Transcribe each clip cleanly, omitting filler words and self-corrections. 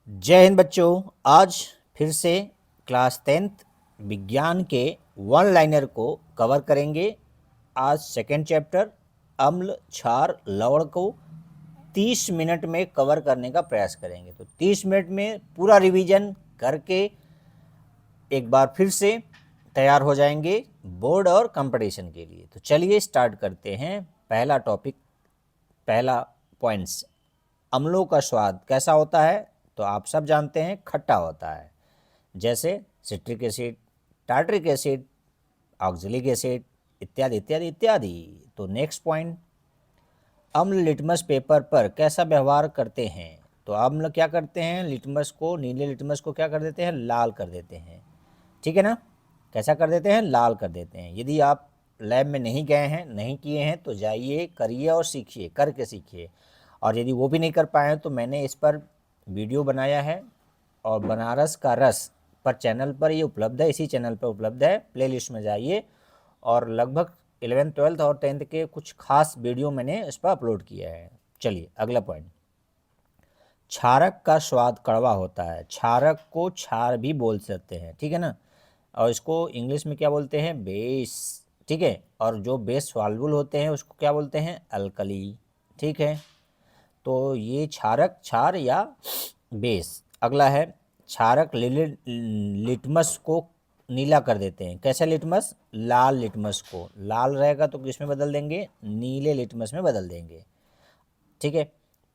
जय हिंद बच्चों। आज फिर से क्लास 10th विज्ञान के वन लाइनर को कवर करेंगे। आज सेकेंड चैप्टर अम्ल क्षार लवण को 30 मिनट में कवर करने का प्रयास करेंगे। तो 30 मिनट में पूरा रिवीजन करके एक बार फिर से तैयार हो जाएंगे बोर्ड और कंपटीशन के लिए। तो चलिए स्टार्ट करते हैं। पहला टॉपिक, पहला पॉइंट्स, अम्लों का स्वाद कैसा होता है? तो आप सब जानते हैं खट्टा होता है, जैसे citric acid, tartaric acid, oxalic acid इत्यादि इत्यादि इत्यादि। तो नेक्स्ट पॉइंट, अम्ल लिटमस पेपर पर कैसा व्यवहार करते हैं? तो अम्ल क्या करते हैं? लिटमस को, नीले लिटमस को क्या कर देते हैं? लाल कर देते हैं। ठीक है ना? कैसा कर देते हैं? लाल कर देते हैं। यदि आप लैब में नहीं गए हैं, नहीं किए हैं, तो जाइए, करिए और सीखिए, करके सीखिए। और यदि वो भी नहीं कर पाए हैं तो मैंने इस पर वीडियो बनाया है और बनारस का रस पर चैनल पर ये उपलब्ध है, इसी चैनल पर उपलब्ध है। प्लेलिस्ट में जाइए और लगभग 11th 12th और 10th के कुछ खास वीडियो मैंने इस पर अपलोड किया है। चलिए अगला पॉइंट, क्षारक का स्वाद कड़वा होता है। क्षारक को क्षार भी बोल सकते हैं, ठीक है ना? और इसको इंग्लिश में क्या बोलते हैं? बेस, ठीक है। और जो बेस सॉल्युबल होते हैं उसको क्या बोलते हैं? अल्कली, ठीक है। तो ये क्षारक, क्षार या बेस। अगला है, क्षारक लिटमस को नीला कर देते हैं। कैसे लिटमस? लाल लिटमस को, लाल रहेगा तो किस में बदल देंगे? नीले लिटमस में बदल देंगे, ठीक है।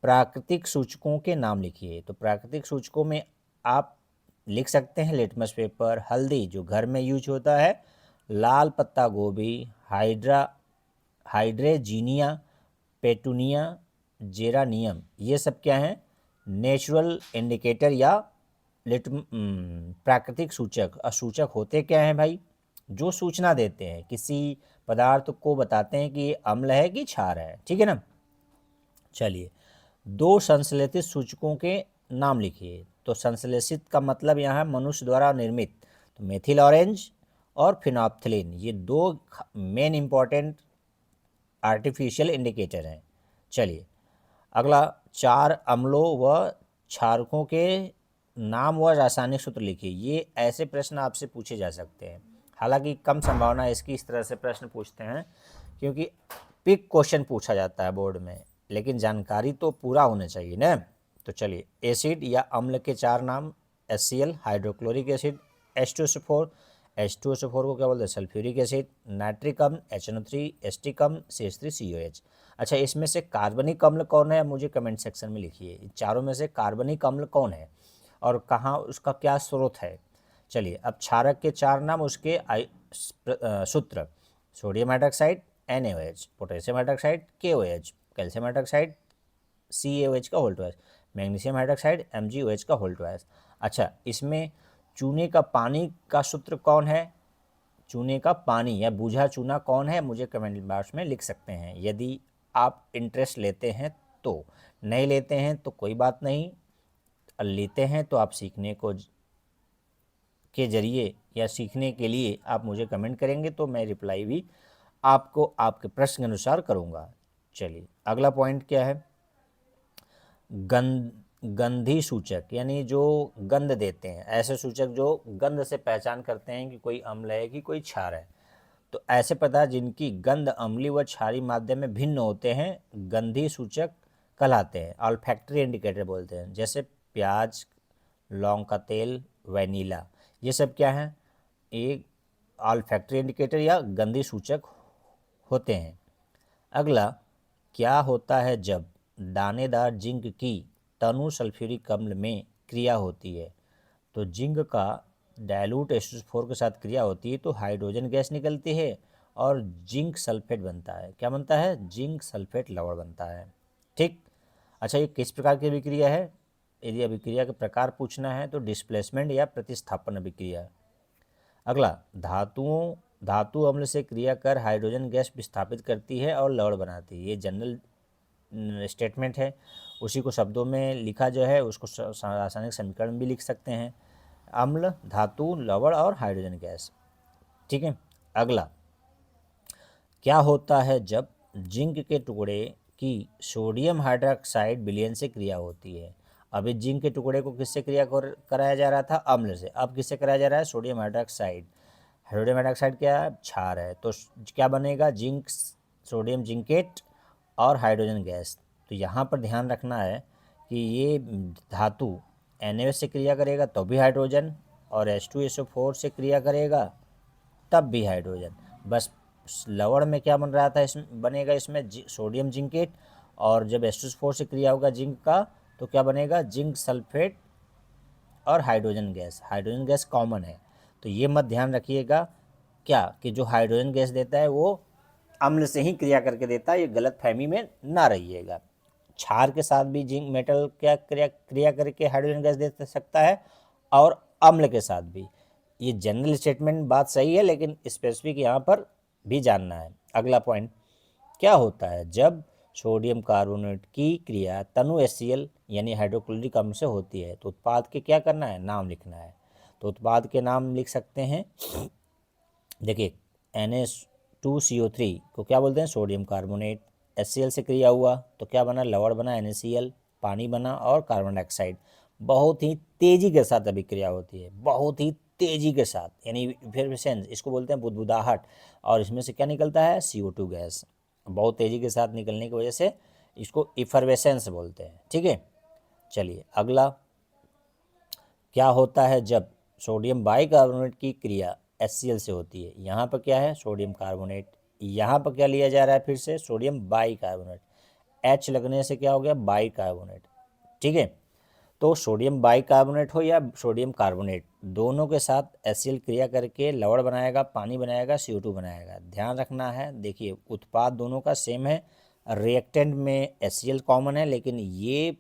प्राकृतिक सूचकों के नाम लिखिए। तो प्राकृतिक सूचकों में आप लिख सकते हैं लिटमस पेपर, हल्दी जो घर में यूज होता है, लाल पत्ता गोभी, हाइड्रेजीनिया, पेटूनिया, जेरानियम, ये सब क्या है? नेचुरल इंडिकेटर या प्राकृतिक सूचक। सूचक होते क्या हैं भाई? जो सूचना देते हैं, किसी पदार्थ को बताते हैं कि ये अम्ल है कि क्षार है, ठीक है ना? चलिए, दो संश्लेषित सूचकों के नाम लिखिए। तो संश्लेषित का मतलब यहाँ मनुष्य द्वारा निर्मित। तो मेथिल ऑरेंज और फिनोप्थिलीन, ये दो मेन इंपॉर्टेंट आर्टिफिशियल इंडिकेटर हैं। चलिए अगला, चार अम्लों व क्षारकों के नाम व रासायनिक सूत्र लिखिए। ये ऐसे प्रश्न आपसे पूछे जा सकते हैं, हालांकि कम संभावना है इसकी, इस तरह से प्रश्न पूछते हैं क्योंकि पिक क्वेश्चन पूछा जाता है बोर्ड में, लेकिन जानकारी तो पूरा होना चाहिए ना। तो चलिए, एसिड या अम्ल के चार नाम, HCl hydrochloric acid, H2SO4, H2SO4 को क्या बोलते हैं? सल्फ्यूरिक एसिड, नाइट्रिक अम्ल HNO3, एस्टिक अम्ल CH3COH। अच्छा, इसमें से कार्बनिक अम्ल कौन है? मुझे कमेंट सेक्शन में लिखिए, इन चारों में से कार्बनिक अम्ल कौन है और कहाँ, उसका क्या स्रोत है? चलिए, अब क्षारक के चार नाम, उसके सूत्र, sodium hydroxide NaOH, potassium hydroxide KOH, calcium hydroxide CaOH का whole twice, magnesium hydroxide MgOH का होल ट्वाइस। अच्छा, इसमें चूने का पानी का सूत्र कौन है? चूने का पानी या बूझा चूना कौन है? मुझे कमेंट बॉक्स में लिख सकते हैं, यदि आप इंटरेस्ट लेते हैं तो। नहीं लेते हैं तो कोई बात नहीं, लेते हैं तो आप सीखने को के जरिए या सीखने के लिए आप मुझे कमेंट करेंगे तो मैं रिप्लाई भी आपको आपके प्रश्न के अनुसार करूँगा। चलिए अगला पॉइंट क्या है? गंधी सूचक, यानी जो गंध देते हैं, ऐसे सूचक जो गंध से पहचान करते हैं कि कोई अम्ल है कि कोई क्षार है। तो ऐसे पदार्थ जिनकी गंध अम्लीय व क्षारीय माध्यम में भिन्न होते हैं गंधी सूचक कहलाते हैं, ऑल्फैक्टरी इंडिकेटर बोलते हैं। जैसे प्याज, लौंग का तेल, वैनिला, ये सब क्या है? एक ऑल्फैक्टरी इंडिकेटर या गंधी सूचक होते हैं। अगला, क्या होता है जब दानेदार जिंक की तनु सल्फ्यूरिक अम्ल में क्रिया होती है? तो जिंक का डायलूट H2SO4 के साथ क्रिया होती है तो हाइड्रोजन गैस निकलती है और जिंक सल्फेट बनता है। क्या बनता है? जिंक सल्फेट लवण बनता है, ठीक। अच्छा, ये किस प्रकार की अभिक्रिया है? यदि अभिक्रिया के प्रकार पूछना है तो डिस्प्लेसमेंट या प्रतिस्थापन अभिक्रिया। अगला, धातु अम्ल से क्रिया कर हाइड्रोजन गैस विस्थापित करती है और लवण बनाती है। ये जनरल स्टेटमेंट है, उसी को शब्दों में लिखा जो है उसको रासायनिक समीकरण भी लिख सकते हैं। अम्ल, धातु, लवण और हाइड्रोजन गैस, ठीक है। अगला, क्या होता है जब जिंक के टुकड़े की सोडियम हाइड्रोक्साइड विलयन से क्रिया होती है? अभी जिंक के टुकड़े को किससे क्रिया कराया जा रहा था, अम्ल से। अब किससे कराया जा रहा है, सोडियम हाइड्रोक्साइड। सोडियम हाइड्रोक्साइड क्या है, क्षार है, तो क्या बनेगा, जिंक, सोडियम जिंकेट और हाइड्रोजन गैस। तो यहाँ पर ध्यान रखना है कि ये धातु NaOH से क्रिया करेगा तो भी हाइड्रोजन, और H2SO4 से क्रिया करेगा तब भी हाइड्रोजन। बस लवण में क्या बन रहा था, इसमें बनेगा, इसमें सोडियम जिंकेट, और जब H2SO4 से क्रिया होगा जिंक का तो क्या बनेगा, जिंक सल्फेट और hydrogen gas. Hydrogen gas common है, तो ये मत ध्यान रखिएगा क्या कि जो हाइड्रोजन गैस देता है वो अम्ल से ही क्रिया करके देता है, ये गलत फहमी में ना रहिएगा। क्षार के साथ भी जिंक मेटल क्या क्रिया करके हाइड्रोजन गैस दे सकता है, और अम्ल के साथ भी। ये जनरल स्टेटमेंट बात सही है, लेकिन स्पेसिफिक यहाँ पर भी जानना है। अगला पॉइंट, क्या होता है जब सोडियम कार्बोनेट की क्रिया तनु HCl यानी हाइड्रोक्लोरिक अम्ल से होती है, तो उत्पाद के क्या करना है, नाम लिखना है। तो उत्पाद के नाम लिख सकते हैं, देखिए Na2CO3 को क्या बोलते हैं, सोडियम कार्बोनेट। HCl से क्रिया हुआ तो क्या बना, लवण बना NaCl, पानी बना और कार्बन डाइऑक्साइड। बहुत ही तेज़ी के साथ अभिक्रिया होती है, बहुत ही तेज़ी के साथ, यानी इफर्वेसेंस, इसको बोलते हैं बुदबुदाहट। और इसमें से क्या निकलता है, CO2 गैस। बहुत तेज़ी के साथ निकलने की वजह से इसको इफर्वेसेंस बोलते हैं। ठीक है, चलिए अगला, क्या होता है जब सोडियम बाइकार्बोनेट की क्रिया HCl से होती है। यहाँ पर क्या है, सोडियम कार्बोनेट, यहाँ पर क्या लिया जा रहा है, फिर से सोडियम बाइकार्बोनेट, H लगने से क्या हो गया, बाइकार्बोनेट। ठीक है, तो सोडियम बाइकार्बोनेट हो या सोडियम कार्बोनेट, दोनों के साथ HCl क्रिया करके लवण बनाएगा, पानी बनाएगा, CO2 बनाएगा। ध्यान रखना है, देखिए उत्पाद दोनों का सेम है, रिएक्टेंट में HCl कॉमन है, लेकिन ये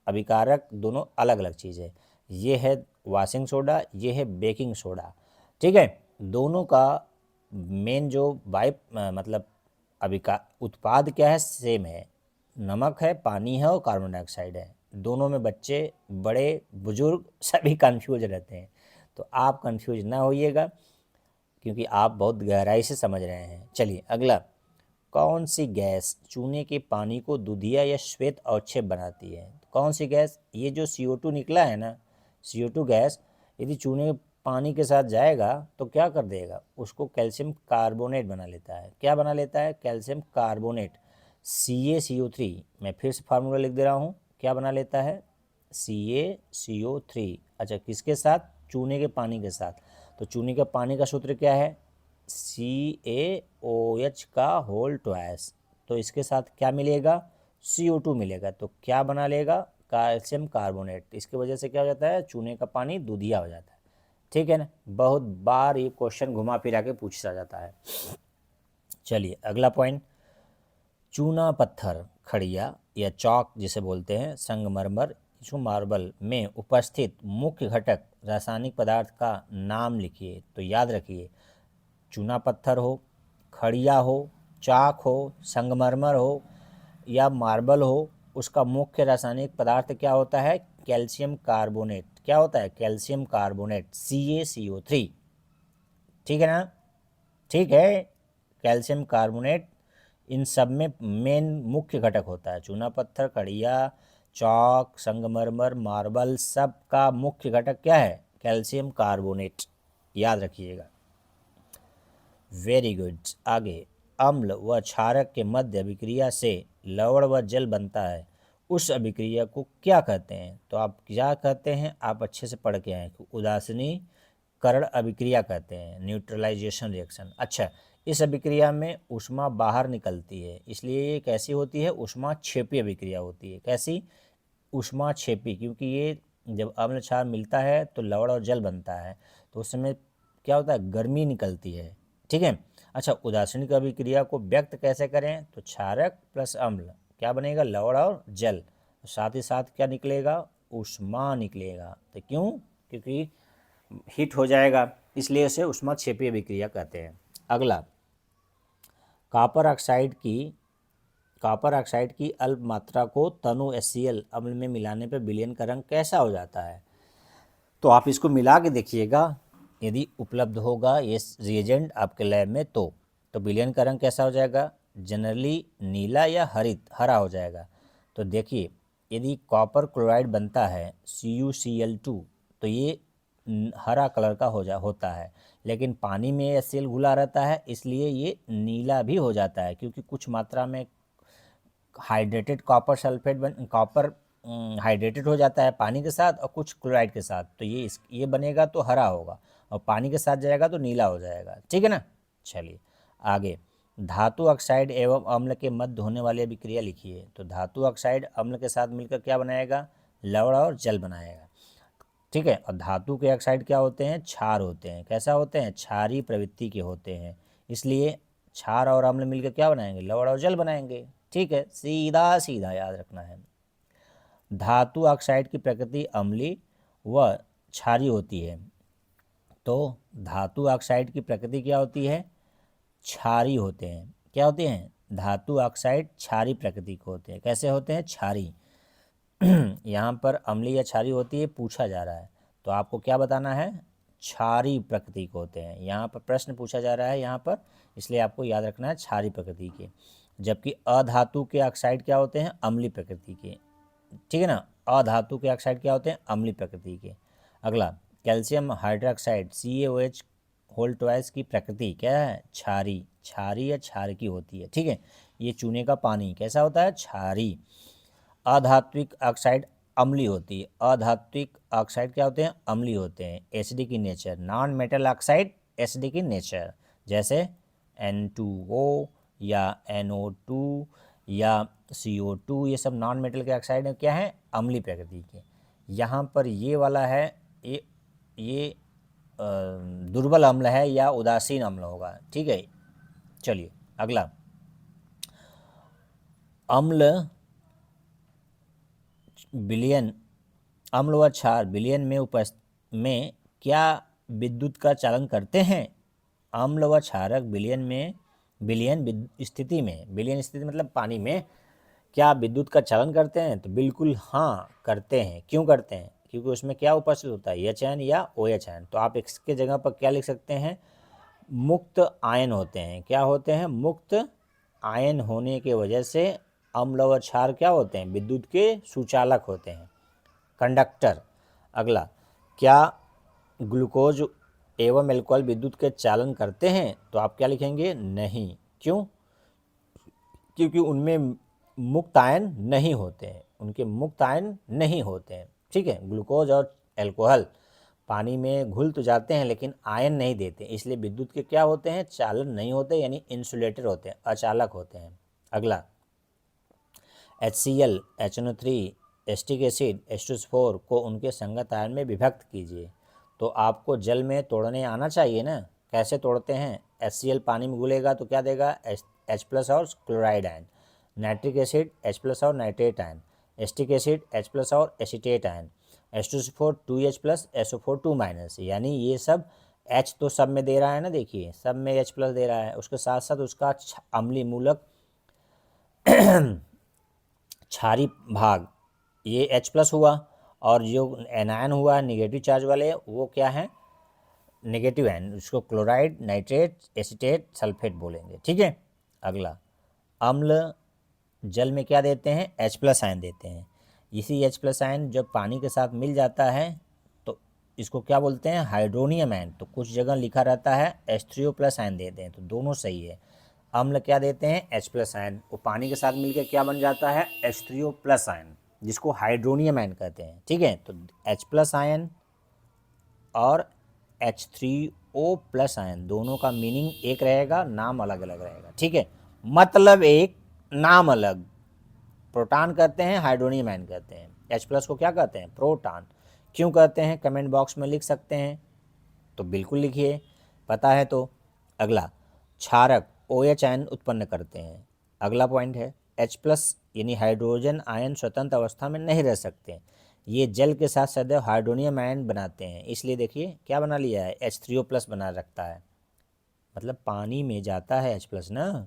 अभिकारक दोनों अलग अलग चीज़ है। ये है वॉशिंग सोडा, ये है बेकिंग सोडा। ठीक है, दोनों का मेन जो मतलब उत्पाद क्या है, सेम है, नमक है, पानी है और कार्बन डाइऑक्साइड है। दोनों में बच्चे बड़े बुजुर्ग सभी कंफ्यूज रहते हैं, तो आप कंफ्यूज ना होइएगा, क्योंकि आप बहुत गहराई से समझ रहे हैं। चलिए अगला, कौन सी गैस चूने के पानी को दूधिया या श्वेत अवक्षेप बनाती है। कौन सी गैस, ये जो CO2 निकला है ना, CO2 गैस यदि चूने के पानी के साथ जाएगा तो क्या कर देगा, उसको कैल्शियम कार्बोनेट बना लेता है। क्या बना लेता है, कैल्शियम कार्बोनेट, CaCO3। मैं फिर से फार्मूला लिख दे रहा हूँ, क्या बना लेता है, CaCO3। अच्छा, किसके साथ, चूने के पानी के साथ। तो चूने के पानी का सूत्र क्या है, CaOH का होल ट्वाइस। तो इसके साथ क्या मिलेगा, CO2 मिलेगा, तो क्या बना लेगा, कैल्शियम कार्बोनेट। इसकी वजह से क्या हो जाता है, चूने का पानी दूधिया हो जाता है। ठीक है ना, बहुत बार ये क्वेश्चन घुमा फिरा के पूछा जाता है। चलिए अगला पॉइंट, चूना पत्थर, खड़िया या चौक जिसे बोलते हैं, संगमरमर, मार्बल में उपस्थित मुख्य घटक रासायनिक पदार्थ का नाम लिखिए। तो याद रखिए, चूना पत्थर हो, खड़िया हो, चाक हो, संगमरमर हो या मार्बल हो, उसका मुख्य रासायनिक पदार्थ क्या होता है, कैल्शियम कार्बोनेट। क्या होता है, कैल्शियम कार्बोनेट, CaCO3। ठीक है ना, ठीक है, कैल्शियम कार्बोनेट इन सब में मेन मुख्य घटक होता है। चूना पत्थर, खड़िया, चौक, संगमरमर, मार्बल, सब का मुख्य घटक क्या है, कैल्शियम कार्बोनेट। याद रखिएगा, वेरी गुड। आगे, अम्ल व क्षारक के मध्य अभिक्रिया से लवण व जल बनता है, उस अभिक्रिया को क्या कहते हैं। तो आप क्या कहते हैं, आप अच्छे से पढ़ के आए, उदासीनीकरण अभिक्रिया कहते हैं, न्यूट्रलाइजेशन रिएक्शन। अच्छा, इस अभिक्रिया में ऊष्मा बाहर निकलती है, इसलिए ये कैसी होती है, ऊष्मा क्षेपी अभिक्रिया होती है। कैसी, ऊष्मा क्षेपी, क्योंकि ये जब अम्ल क्षार मिलता है तो लवण और जल बनता है, तो उस समय क्या होता है, गर्मी निकलती है। ठीक है, अच्छा, उदासीनिक अभिक्रिया को व्यक्त कैसे करें, तो क्षारक प्लस अम्ल क्या बनेगा, लवण और जल, साथ ही साथ क्या निकलेगा, ऊष्मा निकलेगा। तो क्यों, क्योंकि हीट हो जाएगा, इसलिए इसे ऊष्मा क्षेपी अभिक्रिया कहते हैं। अगला, कॉपर ऑक्साइड की अल्प मात्रा को तनु HCl अम्ल में मिलाने पर विलयन का रंग कैसा हो जाता है। तो आप इसको मिला के देखिएगा, यदि उपलब्ध होगा ये रिएजेंट आपके लैब में, तो विलयन का रंग कैसा हो जाएगा, जनरली नीला या हरा हो जाएगा। तो देखिए, यदि कॉपर क्लोराइड बनता है CuCl2 तो ये हरा कलर का होता है, लेकिन पानी में HCl घुला रहता है इसलिए ये नीला भी हो जाता है, क्योंकि कुछ मात्रा में हाइड्रेटेड कॉपर हाइड्रेटेड हो जाता है पानी के साथ और कुछ क्लोराइड के साथ, तो ये बनेगा तो हरा होगा और पानी के साथ जाएगा तो नीला हो जाएगा। ठीक है ना। चलिए आगे, धातु ऑक्साइड एवं अम्ल के मध्य होने वाली अभिक्रिया लिखिए। तो धातु ऑक्साइड अम्ल के साथ मिलकर क्या बनाएगा, लवण और जल बनाएगा। ठीक है। और धातु के ऑक्साइड क्या होते हैं, क्षार होते हैं। कैसा होते हैं, क्षारीय प्रवृत्ति के होते हैं, इसलिए क्षार और अम्ल मिलकर क्या बनाएंगे, लवण और जल बनाएंगे। ठीक है, सीधा सीधा याद रखना है। धातु ऑक्साइड की प्रकृति अम्लीय व क्षारीय होती है। तो धातु ऑक्साइड की प्रकृति क्या होती है, क्षारीय होते हैं। क्या होते हैं, धातु ऑक्साइड क्षारीय प्रकृति के होते हैं। कैसे होते हैं, क्षारीय। यहाँ पर अम्लीय या क्षारीय होती है पूछा जा रहा है, तो आपको क्या बताना है, क्षारीय प्रकृति के होते हैं। यहाँ पर प्रश्न पूछा जा रहा है यहाँ पर, इसलिए आपको याद रखना है क्षारीय प्रकृति के। जबकि अधातु के ऑक्साइड क्या होते हैं, अम्लीय प्रकृति के। ठीक है ना, अधातु के ऑक्साइड क्या होते हैं, अम्लीय प्रकृति के। अगला, calcium hydroxide CaOH whole twice की प्रकृति क्या है, क्षारीय। क्षारीय या क्षार की होती है। ठीक है, ये चूने का पानी कैसा होता है, क्षारीय। अधात्विक ऑक्साइड अम्लीय होती है। अधात्विक ऑक्साइड क्या होते हैं, अम्लीय होते हैं, acidic in nature. Non metal oxide acidic in nature, जैसे N2O या NO2 या CO2, ये सब नॉन मेटल के ऑक्साइड हैं, क्या हैं, अम्लीय प्रकृति के। यहाँ पर ये वाला है, ये दुर्बल अम्ल है या उदासीन अम्ल होगा। ठीक है। चलिए अगला, अम्ल विलयन, अम्ल व क्षार विलयन में क्या विद्युत का चालन करते हैं। अम्ल व क्षारक विलयन स्थिति मतलब पानी में क्या विद्युत का चालन करते हैं, तो बिल्कुल हाँ करते हैं। क्यों करते हैं, क्योंकि उसमें क्या उपस्थित होता है, एच आयन या OH आयन। तो आप इसके जगह पर क्या लिख सकते हैं, मुक्त आयन होते हैं। क्या होते हैं, मुक्त आयन होने की वजह से अम्ल व क्षार क्या होते हैं, विद्युत के सुचालक होते हैं, कंडक्टर। अगला, क्या ग्लूकोज एवं एल्कोहल विद्युत के चालन करते हैं, तो आप क्या लिखेंगे, नहीं। क्यों, क्योंकि उनमें मुक्त आयन नहीं होते हैं, उनके मुक्त आयन नहीं होते हैं। ठीक है, ग्लूकोज और एल्कोहल पानी में घुल तो जाते हैं लेकिन आयन नहीं देते, इसलिए विद्युत के क्या होते हैं, चालन नहीं होते, यानी इंसुलेटर होते हैं, अचालक होते हैं। अगला, HCl, HNO3, acetic acid, H2SO4 को उनके संगत आयन में विभक्त कीजिए। तो आपको जल में तोड़ने आना चाहिए ना, कैसे तोड़ते हैं। HCl पानी में घुलेगा तो क्या देगा, H+ और chloride ion. Nitric acid H+ और nitrate ion. Acetic acid H+ और acetate ion. H2SO4 2H+, SO4 2-, यानी ये सब H तो सब में दे रहा है ना, देखिए सब में H+ दे रहा है, उसके साथ साथ उसका अम्लीय मूलक क्षारीय भाग ये H+ हुआ, और जो एनायन हुआ निगेटिव चार्ज वाले वो क्या है, नेगेटिव आयन, उसको क्लोराइड, नाइट्रेट, एसीटेट, सल्फेट बोलेंगे। ठीक है। अगला, अम्ल जल में क्या देते हैं, H+ आयन देते हैं। इसी H+ आयन जब पानी के साथ मिल जाता है तो इसको क्या बोलते हैं, हाइड्रोनियम आयन। तो कुछ जगह लिखा रहता है H3O+ आयन देते हैं, तो दोनों सही है। अम्ल क्या देते हैं, H+ आयन, वो पानी के साथ मिलकर क्या बन जाता है, H3O+ आयन, जिसको हाइड्रोनियम आयन कहते हैं। ठीक है, तो H+ आयन और H3O+ आयन दोनों का मीनिंग एक रहेगा, नाम अलग अलग रहेगा। ठीक है, मतलब एक, नाम अलग। प्रोटॉन कहते हैं, हाइड्रोनियम आयन कहते हैं। H+ को क्या कहते हैं, प्रोटॉन। क्यों कहते हैं, कमेंट बॉक्स में लिख सकते हैं, तो बिल्कुल लिखिए, पता है तो। अगला, क्षारक OH आयन उत्पन्न करते हैं। अगला पॉइंट है, H+ यानी हाइड्रोजन आयन स्वतंत्र अवस्था में नहीं रह सकते, ये जल के साथ सदैव हाइड्रोनियम आयन बनाते हैं। इसलिए देखिए क्या बना लिया है, H3O+ बना रखता है, मतलब पानी में जाता है H+ ना,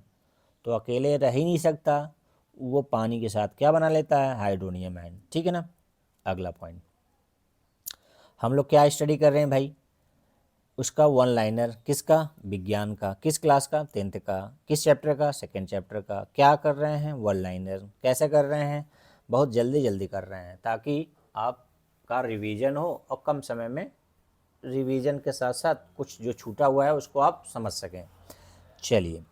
तो अकेले रह ही नहीं सकता, वो पानी के साथ क्या बना लेता है, हाइड्रोनियम आयन। ठीक है ना। अगला पॉइंट, हम लोग क्या स्टडी कर रहे हैं भाई, उसका वन लाइनर, किसका, विज्ञान का। किस क्लास का, 10th का। किस चैप्टर का, 2nd चैप्टर का। क्या कर रहे हैं, वन लाइनर। कैसे कर रहे हैं, बहुत जल्दी जल्दी कर रहे हैं ताकि आपका रिवीजन हो और कम समय में रिवीजन के साथ साथ कुछ जो छूटा हुआ है उसको आप समझ सकें। चलिए,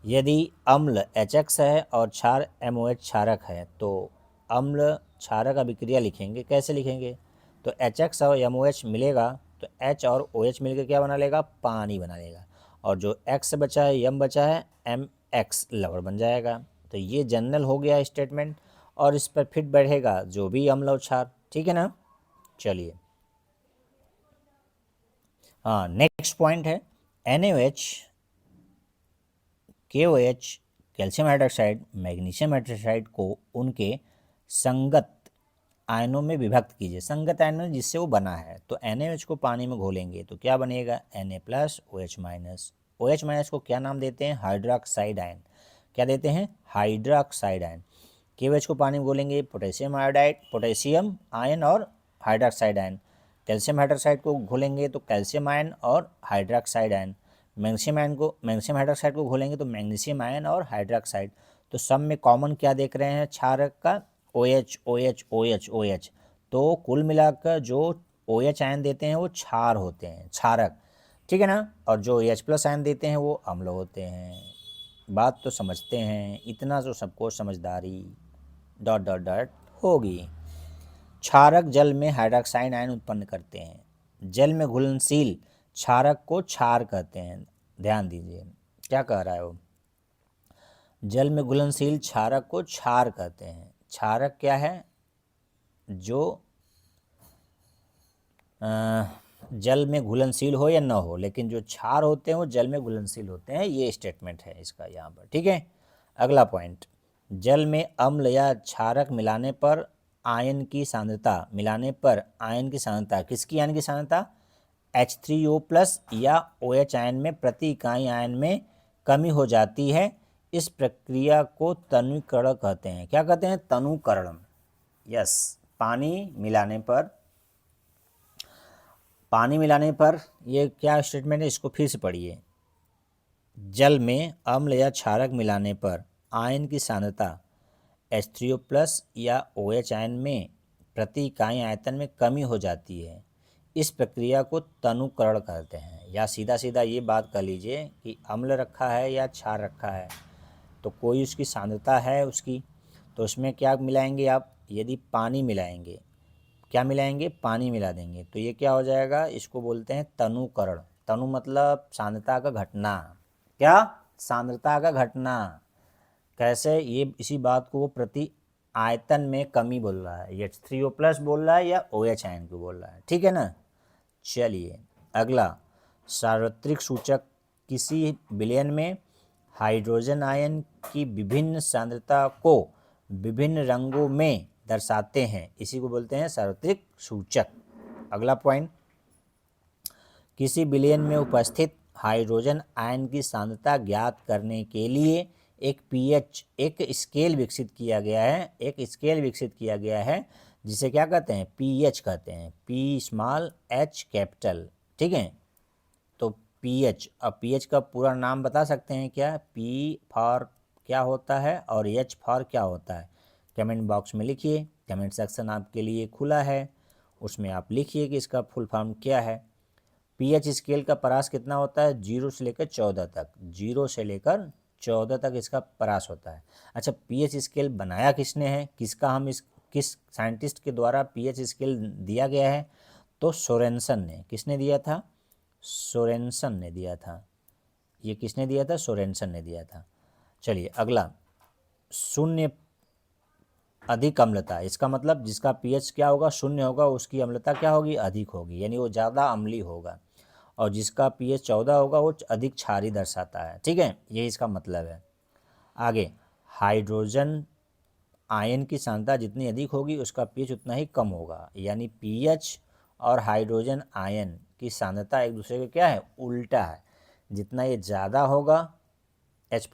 यदि अम्ल HX है और क्षार MOH क्षारक है तो अम्ल क्षारक अभिक्रिया लिखेंगे। कैसे लिखेंगे? तो HX और MOH मिलेगा तो H और OH मिलकर क्या बना लेगा? पानी बना लेगा। और जो X बचा है, M बचा है, MX लवण बन जाएगा। तो ये जनरल हो गया स्टेटमेंट और इस पर फिट बैठेगा जो भी अम्ल और क्षार। ठीक है ना? चलिए, हाँ, नेक्स्ट पॉइंट है NaOH, KOH, calcium hydroxide, magnesium hydroxide को उनके संगत आयनों में विभक्त कीजिए। संगत आयन जिससे वो बना है। तो NaOH को पानी में घोलेंगे तो क्या बनेगा? Na+OH-। OH- को क्या नाम देते हैं? Hydroxide ion. क्या देते हैं? Hydroxide ion. KOH को पानी में घोलेंगे, पोटेशियम आयोडाइड, पोटेशियम आयन और हाइड्रोक्साइड आयन। कैल्शियम हाइड्रोक्साइड को घोलेंगे तो कैल्शियम आयन और हाइड्रोक्साइड आयन। मैग्नीशियम हाइड्रोक्साइड को घोलेंगे तो मैग्नीशियम आयन और हाइड्रोक्साइड। तो सब में कॉमन क्या देख रहे हैं क्षारक का? OH, OH, OH, OH। तो कुल मिलाकर जो OH आयन देते हैं वो क्षार होते हैं, क्षारक। ठीक है ना? और जो H+ आयन देते हैं वो अम्ल होते हैं। बात तो समझते हैं, इतना तो सबको समझदारी डॉट डॉट डॉट होगी। क्षारक जल में हाइड्रोक्साइड आयन उत्पन्न करते हैं। जल में घुलनशील क्षारक को क्षार कहते हैं। ध्यान दीजिए क्या कह रहा है वो। जल में घुलनशील क्षारक को क्षार कहते हैं। क्षारक क्या है? जो जल में घुलनशील हो या ना हो, लेकिन जो क्षार होते हैं वो जल में घुलनशील होते हैं। ये स्टेटमेंट है इसका यहाँ पर। ठीक है, अगला पॉइंट, जल में अम्ल या क्षारक मिलाने पर आयन की सांद्रता किसकी आयन की सांद्रता? H3O+ या OH आयन में प्रति इकाई आयन में कमी हो जाती है। इस प्रक्रिया को तनुकरण कहते हैं। क्या कहते हैं? तनुकरण। यस, पानी मिलाने पर ये क्या स्टेटमेंट है? इसको फिर से पढ़िए। जल में अम्ल या क्षारक मिलाने पर आयन की सांद्रता H3O+ या OH आयन में प्रति इकाई आयतन में कमी हो जाती है। इस प्रक्रिया को तनुकरण कहते हैं। या सीधा सीधा ये बात कर लीजिए कि अम्ल रखा है या क्षार रखा है तो कोई उसकी सांद्रता है उसकी, तो उसमें क्या मिलाएंगे आप? यदि पानी मिलाएंगे, क्या मिलाएंगे? पानी मिला देंगे तो ये क्या हो जाएगा? इसको बोलते हैं तनुकरण। तनु मतलब सांद्रता का घटना। क्या? सांद्रता का घटना। कैसे? ये इसी बात को वो प्रति आयतन में कमी बोल रहा है। H3O+ बोल रहा है या OH आयन को बोल रहा है। ठीक है ना? चलिए, अगला, सार्वत्रिक सूचक किसी विलयन में हाइड्रोजन आयन की विभिन्न सांद्रता को विभिन्न रंगों में दर्शाते हैं। इसी को बोलते हैं सार्वत्रिक सूचक। अगला पॉइंट, किसी विलयन में उपस्थित हाइड्रोजन आयन की सांद्रता ज्ञात करने के लिए एक स्केल विकसित किया गया है जिसे क्या कहते हैं? pH कहते हैं। P�small h capital. ठीक है, तो pH, अब pH का पूरा नाम बता सकते हैं क्या? P फॉर क्या होता है और H फॉर क्या होता है? कमेंट बॉक्स में लिखिए। कमेंट सेक्शन आपके लिए खुला है, उसमें आप लिखिए कि इसका फुल फॉर्म क्या है। pH स्केल का परास कितना होता है? 0 से लेकर 14 तक। 0 से लेकर 14 तक इसका परास होता है। अच्छा, pH स्केल बनाया किसने है? किस साइंटिस्ट के द्वारा pH स्केल दिया गया है? तो सोरेनसन ने। किसने दिया था? सोरेनसन ने दिया था। ये किसने दिया था? सोरेनसन ने दिया था। चलिए, अगला, शून्य अधिक अम्लता। इसका मतलब जिसका pH क्या होगा? शून्य होगा, उसकी अम्लता क्या होगी? अधिक होगी, यानी वो ज़्यादा अम्लीय होगा। और जिसका pH 14 होगा वो अधिक क्षारी दर्शाता है। ठीक है, यही इसका मतलब है। आगे, हाइड्रोजन आयन की सांद्रता जितनी अधिक होगी उसका pH उतना ही कम होगा। यानी pH और हाइड्रोजन आयन की सांद्रता एक दूसरे के क्या है? उल्टा है। जितना ये ज़्यादा होगा H+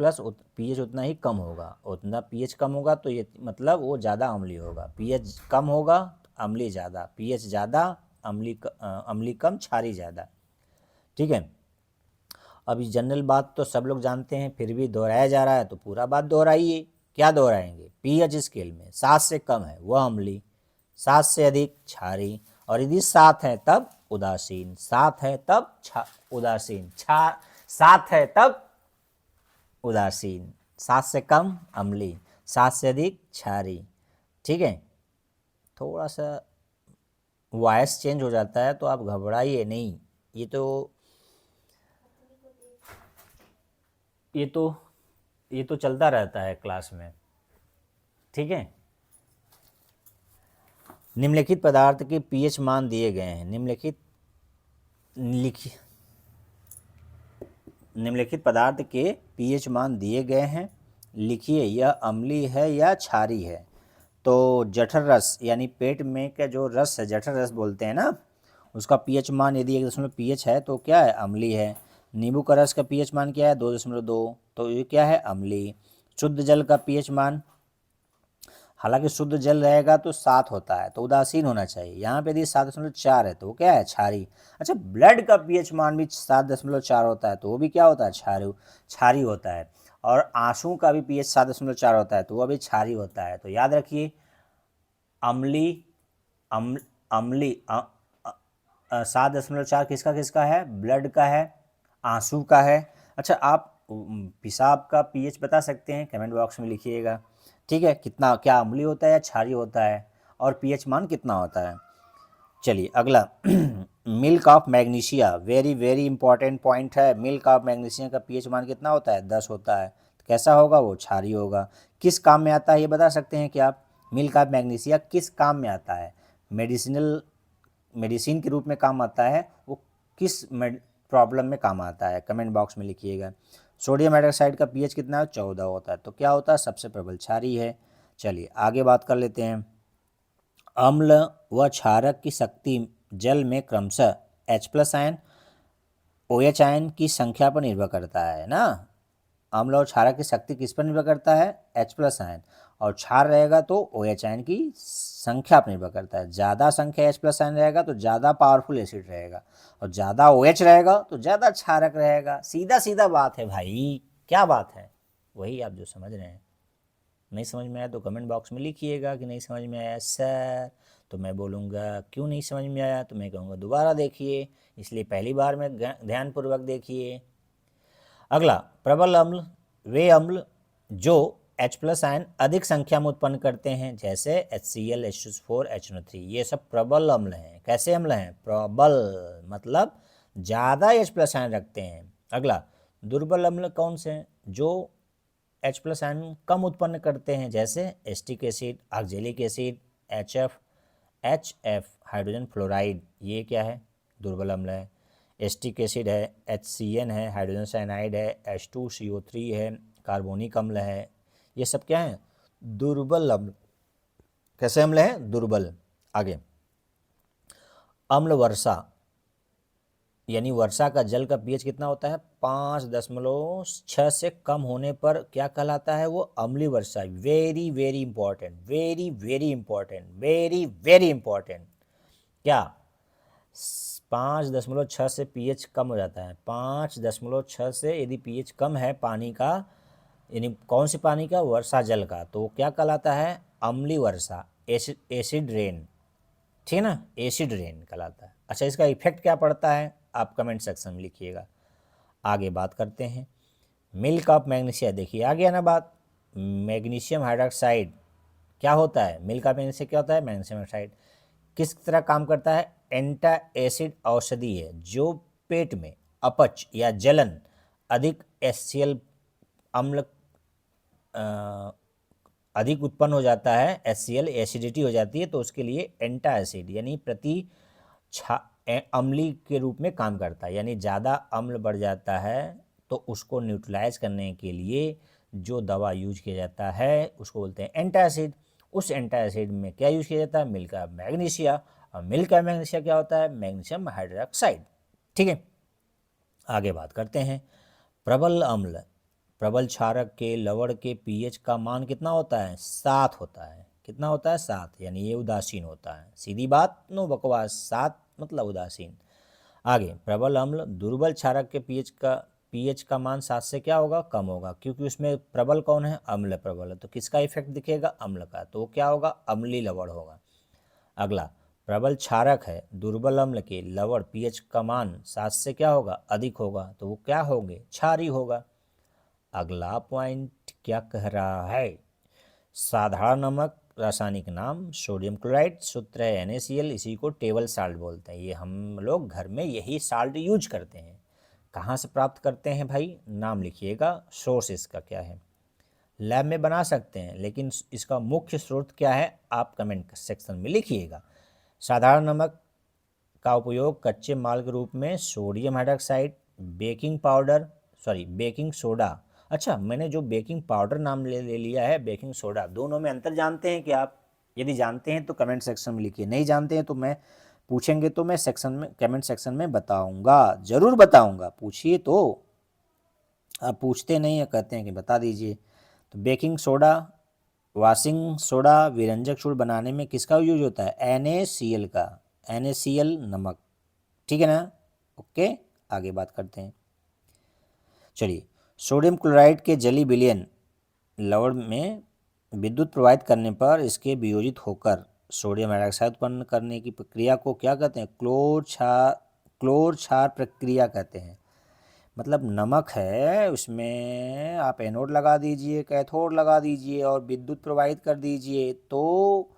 pH उतना ही कम होगा। उतना pH कम होगा तो ये मतलब वो ज़्यादा अम्लीय होगा। pH कम होगा अम्लीय ज़्यादा, pH ज़्यादा अम्लीय कम, क्षारी ज़्यादा। ठीक है, अभी जनरल बात तो सब लोग जानते हैं, फिर भी दोहराया जा रहा है तो पूरा बात दोहराइए। क्या दोहराएंगे, पीएच स्केल में 7 से कम है वह अम्लीय, 7 से अधिक क्षारीय, और यदि 7 है तब उदासीन, 7 है तब उदासीन, 7 है तब उदासीन, 7 से कम अम्लीय, 7 से अधिक क्षारीय। ठीक है, थोड़ा सा वॉइस चेंज हो जाता है तो आप घबराइए नहीं, ये तो चलता रहता है क्लास में। ठीक है, निम्नलिखित पदार्थ के पीएच मान दिए गए हैं, निम्नलिखित पदार्थ के पीएच मान दिए गए हैं, लिखिए यह अम्लीय है या क्षारीय है। तो जठर रस यानी पेट में का जो रस है, जठर रस बोलते हैं ना, उसका पीएच मान यदि 1 पीएच है तो क्या है, अम्लीय है। नींबू का रस का पीएच मान क्या है, 2.2, तो ये क्या है, अम्लीय। शुद्ध जल का पीएच मान, हालांकि शुद्ध जल रहेगा तो 7 होता है तो उदासीन होना चाहिए, यहाँ पे यदि 7.4 है तो वो क्या है, क्षारीय। अच्छा, ब्लड का पीएच मान भी 7.4 होता है तो वो भी क्या होता है, क्षारीय होता है। और आंसू का भी पीएच 7.4 होता है तो वह भी क्षारीय होता है। तो याद रखिए, अम्लीय, अम्लीय 7.4 किसका किसका है, ब्लड का है, आंसू का है। अच्छा, आप पेशाब का पीएच बता सकते हैं, कमेंट बॉक्स में लिखिएगा। ठीक है, कितना, क्या अम्लीय होता है या क्षारीय होता है, और पीएच मान कितना होता है। चलिए अगला milk of magnesia, very very important point है। मिल्क ऑफ मैग्नीशिया का पीएच मान कितना होता है, 10 होता है। तो कैसा होगा, वो क्षारीय होगा। किस काम में आता है ये बता सकते हैं क्या आप, मिल्क ऑफ मैग्नीशिया किस काम में आता है, मेडिसिन के रूप में काम आता है, वो किस प्रॉब्लम में काम आता है, कमेंट बॉक्स में लिखिएगा। सोडियम हाइड्रोक्साइड का पीएच कितना है, 14 होता है, तो क्या होता है, सबसे प्रबल क्षारीय है। चलिए आगे बात कर लेते हैं। अम्ल व क्षारक की शक्ति जल में क्रमशः H+ आयन, OH आयन की संख्या पर निर्भर करता है ना। अम्ल और क्षारक की शक्ति किस पर निर्भर करता है, H+ आयन, और क्षार रहेगा तो OH आयन की संख्या पर निर्भर करता है। ज़्यादा संख्या H+ आयन रहेगा तो ज़्यादा पावरफुल एसिड रहेगा, और ज़्यादा OH रहेगा तो ज़्यादा क्षारक रहेगा। सीधा सीधा बात है भाई, क्या बात है, वही आप जो समझ रहे हैं। नहीं समझ में आया तो कमेंट बॉक्स में लिखिएगा कि नहीं समझ में आया सर, तो मैं बोलूँगा क्यों नहीं समझ में आया, तो मैं कहूँगा दोबारा देखिए, इसलिए पहली बार में ध्यानपूर्वक देखिए। अगला, प्रबल अम्ल, वे अम्ल जो H+ आयन अधिक संख्या में उत्पन्न करते हैं, जैसे HCl, H2SO4, HNO3, ये सब प्रबल अम्ल हैं। कैसे अम्ल हैं, प्रबल मतलब ज़्यादा H+ आयन रखते हैं। अगला, दुर्बल अम्ल कौन से हैं, जो H+ आयन कम उत्पन्न करते हैं, जैसे acetic acid, oxalic acid, HF hydrogen fluoride, ये क्या है, दुर्बल अम्ल है। एस्टिक एसिड है, HCN है, हाइड्रोजन साइनाइड है, H2CO3 है, कार्बोनिक अम्ल है, ये सब क्या है, दुर्बल अम्ल। कैसे अम्ल है, दुर्बल। आगे, अम्ल वर्षा, यानी वर्षा का जल का पीएच कितना होता है, 5.6 से कम होने पर क्या कहलाता है, वो अम्लीय वर्षा। Very very important, very very important, very very important. क्या 5.6 से पीएच कम हो जाता है, 5.6 से यदि पीएच कम है पानी का, यानी कौन से पानी का, वर्षा जल का, तो क्या कहलाता है, अम्लीय वर्षा, एसिड रेन। ठीक है ना, एसिड रेन कहलाता है। अच्छा, इसका इफेक्ट क्या पड़ता है, आप कमेंट सेक्शन में लिखिएगा। आगे बात करते हैं, मिल्क ऑफ मैग्नीशिया, देखिए आ गया ना बात। मैग्नीशियम हाइड्रोक्साइड क्या होता है, मिल्क ऑफ मैग्नीशिया क्या होता है, मैग्नीशियम हाइड्रोक्साइड किस तरह काम करता है, एंटा एसिड औषधि है, जो पेट में अपच या जलन, अधिक HCl अम्ल अधिक उत्पन्न हो जाता है, HCl एसिडिटी हो जाती है, तो उसके लिए एंटा एसिड यानी अम्लीय के रूप में काम करता है। यानी ज़्यादा अम्ल बढ़ जाता है तो उसको न्यूट्रलाइज करने के लिए जो दवा यूज किया जाता है उसको बोलते हैं एंटासिड। उस एंटासिड में क्या यूज किया जाता है, मिल्क ऑफ मैग्नीशिया, और मिल्क ऑफ मैग्नीशिया क्या होता है, मैग्नीशियम हाइड्रोक्साइड। ठीक है, आगे बात करते हैं, प्रबल अम्ल, प्रबल क्षारक के लवण के पीएच का मान कितना होता है, 7 होता है। कितना होता है, 7, यानी ये उदासीन होता है। सीधी बात, नो बकवास, 7 मतलब उदासीन। आगे, प्रबल अम्ल दुर्बल क्षारक के पीएच का मान 7 से क्या होगा, कम होगा, क्योंकि उसमें प्रबल कौन है, अम्ल प्रबल है, तो किसका इफेक्ट दिखेगा, अम्ल का, तो वो क्या होगा, अम्लीय लवण होगा। अगला, प्रबल क्षारक है, दुर्बल अम्ल के लवण पीएच का मान 7 से क्या होगा, अधिक होगा, तो वो क्या होंगे, क्षारीय होगा। अगला पॉइंट क्या कह रहा है, साधारण नमक रासायनिक नाम सोडियम क्लोराइड, सूत्र है NaCl, इसी को टेबल साल्ट बोलते हैं। ये हम लोग घर में यही साल्ट यूज करते हैं। कहाँ से प्राप्त करते हैं भाई, नाम लिखिएगा, सोर्स इसका क्या है। लैब में बना सकते हैं, लेकिन इसका मुख्य स्रोत क्या है, आप कमेंट सेक्शन में लिखिएगा। साधारण नमक का उपयोग कच्चे माल के रूप में sodium hydroxide, baking powder, baking soda, अच्छा मैंने जो बेकिंग पाउडर नाम ले लिया है, बेकिंग सोडा, दोनों में अंतर जानते हैं क्या आप? यदि जानते हैं तो कमेंट सेक्शन में लिखिए, नहीं जानते हैं तो मैं पूछेंगे तो मैं कमेंट सेक्शन में बताऊंगा, जरूर बताऊंगा, पूछिए तो। आप पूछते नहीं है, कहते हैं कि बता दीजिए। तो बेकिंग सोडा, वॉशिंग सोडा, विरंजक चूर्ण बनाने में किसका यूज होता है, NaCl का, NaCl नमक, ठीक है ना। ओके, आगे बात करते हैं। चलिए, सोडियम क्लोराइड के जली विलयन लवण में विद्युत प्रवाहित करने पर इसके वियोजित होकर सोडियम हाइड्रोक्साइड उत्पन्न करने की प्रक्रिया को क्या कहते हैं, क्लोर क्षार प्रक्रिया कहते हैं। मतलब नमक है, उसमें आप एनोड लगा दीजिए, कैथोड लगा दीजिए और विद्युत प्रवाहित कर दीजिए, तो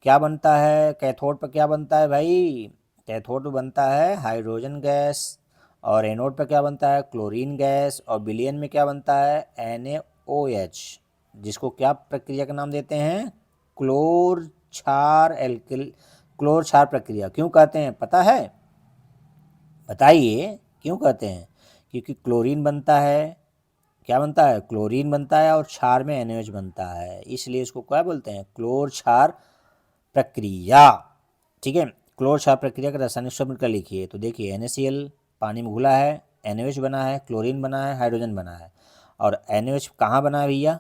क्या बनता है, कैथोड पर क्या बनता है भाई, कैथोड पर बनता है हाइड्रोजन गैस, और एनोड पर क्या बनता है, क्लोरीन गैस, और विलयन में क्या बनता है, NaOH, जिसको क्या प्रक्रिया का नाम देते हैं, क्लोर क्षार प्रक्रिया। क्यों कहते हैं पता है, बताइए क्यों कहते हैं, क्योंकि क्लोरीन बनता है, क्या बनता है, क्लोरीन बनता है, और क्षार में NaOH बनता है, इसलिए इसको क्या बोलते हैं, क्लोर क्षार प्रक्रिया। ठीक है, क्लोर क्षार प्रक्रिया का रासायनिक शब्द का लिखिए, तो देखिए NaCl पानी में घुला है, NaOH बना है, क्लोरीन बना है, हाइड्रोजन बना है, और NaOH कहाँ बना है भैया,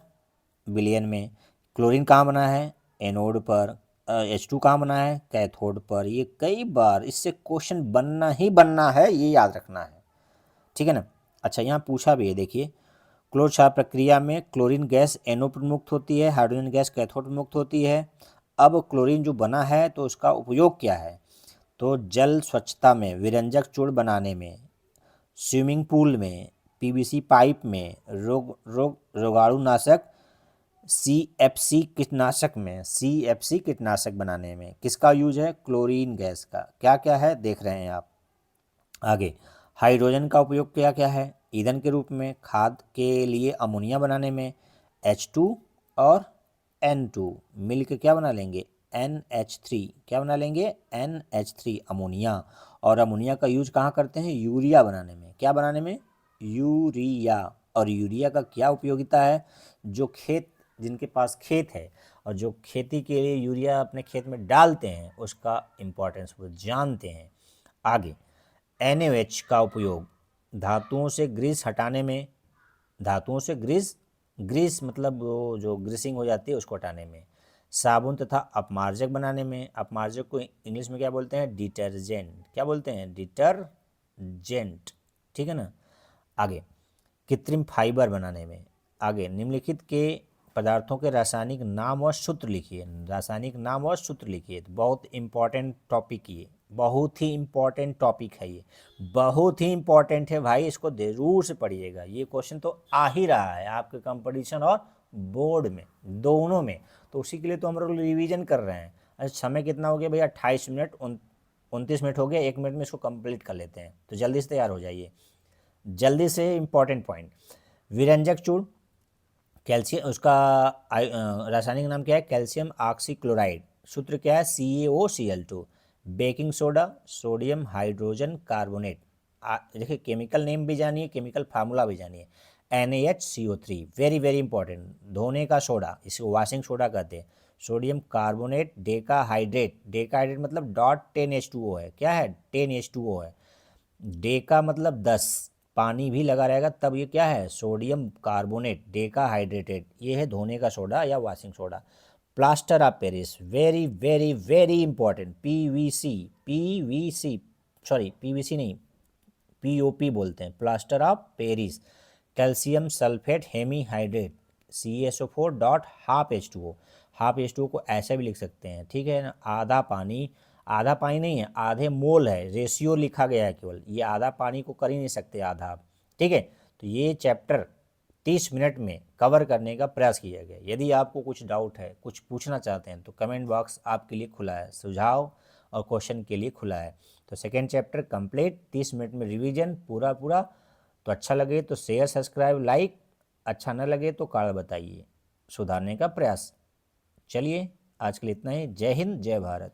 विलयन में। क्लोरीन कहाँ बना है, एनोड पर। H2 कहाँ बना है, कैथोड पर। ये कई बार इससे क्वेश्चन बनना ही बनना है, ये याद रखना है, ठीक है ना। अच्छा, यहाँ पूछा भी है, देखिए, क्लोर क्षार प्रक्रिया में क्लोरीन गैस एनोड पर मुक्त होती है, हाइड्रोजन गैस कैथोड पर मुक्त होती है। अब क्लोरीन जो बना है तो उसका उपयोग क्या है, तो जल स्वच्छता में, विरंजक चूर्ण बनाने में, स्विमिंग पूल में, PVC पाइप में, रोगाणुनाशक CFC कीटनाशक बनाने में किसका यूज है, क्लोरीन गैस का। क्या क्या है देख रहे हैं आप। आगे, हाइड्रोजन का उपयोग क्या क्या है, ईंधन के रूप में, खाद के लिए अमोनिया बनाने में, H2 और N2 मिलकर क्या बना लेंगे, NH3, क्या बना लेंगे, NH3 अमोनिया। और अमोनिया का यूज कहाँ करते हैं, यूरिया बनाने में, क्या बनाने में, यूरिया। और यूरिया का क्या उपयोगिता है, जो जिनके पास खेत है और जो खेती के लिए यूरिया अपने खेत में डालते हैं, उसका इम्पोर्टेंस वो जानते हैं। आगे, NaOH का उपयोग धातुओं से ग्रीस हटाने में, धातुओं से ग्रीस मतलब वो जो ग्रीसिंग हो जाती है उसको हटाने में, साबुन तथा अपमार्जक बनाने में, अपमार्जक को इंग्लिश में क्या बोलते हैं, डिटर्जेंट, क्या बोलते हैं, डिटर्जेंट, ठीक है ना। आगे, कृत्रिम फाइबर बनाने में। आगे, निम्नलिखित के पदार्थों के रासायनिक नाम और सूत्र लिखिए, रासायनिक नाम और सूत्र लिखिए। तो बहुत इंपॉर्टेंट टॉपिक, ये बहुत ही इंपॉर्टेंट टॉपिक है, ये बहुत ही इंपॉर्टेंट है भाई, इसको जरूर से पढ़िएगा। ये क्वेश्चन तो आ ही रहा है आपके कंपटीशन और बोर्ड में, दोनों में, तो उसी के लिए तो हम लोग रिवीजन कर रहे हैं। अच्छा, समय कितना हो गया भैया, 28 मिनट 29 मिनट हो गया, 1 मिनट में इसको कंप्लीट कर लेते हैं, तो जल्दी से तैयार हो जाइए, जल्दी से। इंपॉर्टेंट पॉइंट, विरंजक चूर्ण, कैल्शियम, उसका रासायनिक नाम क्या है, कैल्शियम ऑक्सीक्लोराइड, सूत्र क्या है, CaOCl2। Baking soda, sodium hydrogen carbonate, देखिए केमिकल नेम भी जानिए, केमिकल फार्मूला भी जानिए, NaHCO3, वेरी वेरी इंपॉर्टेंट। धोने का सोडा, इसको वॉशिंग सोडा कहते हैं, सोडियम कार्बोनेट, डेकाहाइड्रेट मतलब .10H2O है, क्या है, 10H2O है। डेका मतलब 10, पानी भी लगा रहेगा तब ये क्या है, सोडियम कार्बोनेट, डेका हाइड्रेटेड, ये है धोने का सोडा या washing soda. Plaster of Paris, very very very important, PVC नहीं, POP बोलते हैं, plaster of Paris. Calcium sulphate hemihydrate CaSO4 dot half H2O। Half H2O को ऐसे भी लिख सकते हैं, ठीक है ना। आधा पानी, आधा पानी नहीं है, आधे मोल है, रेशियो लिखा गया है केवल, ये आधा पानी को कर ही नहीं सकते आधा, ठीक है। तो ये चैप्टर 30 मिनट में कवर करने का प्रयास किया गया। यदि आपको कुछ डाउट है, कुछ पूछना चाहते हैं, तो कमेंट बॉक्स आपके लिए खुला है, सुझाव और क्वेश्चन के लिए खुला है। तो सेकेंड चैप्टर कंप्लीट, 30 मिनट में रिवीजन पूरा पूरा। तो अच्छा लगे तो शेयर, सब्सक्राइब, लाइक, अच्छा न लगे तो कारण बताइए, सुधारने का प्रयास। चलिए आज के लिए इतना ही। जय हिंद, जय भारत।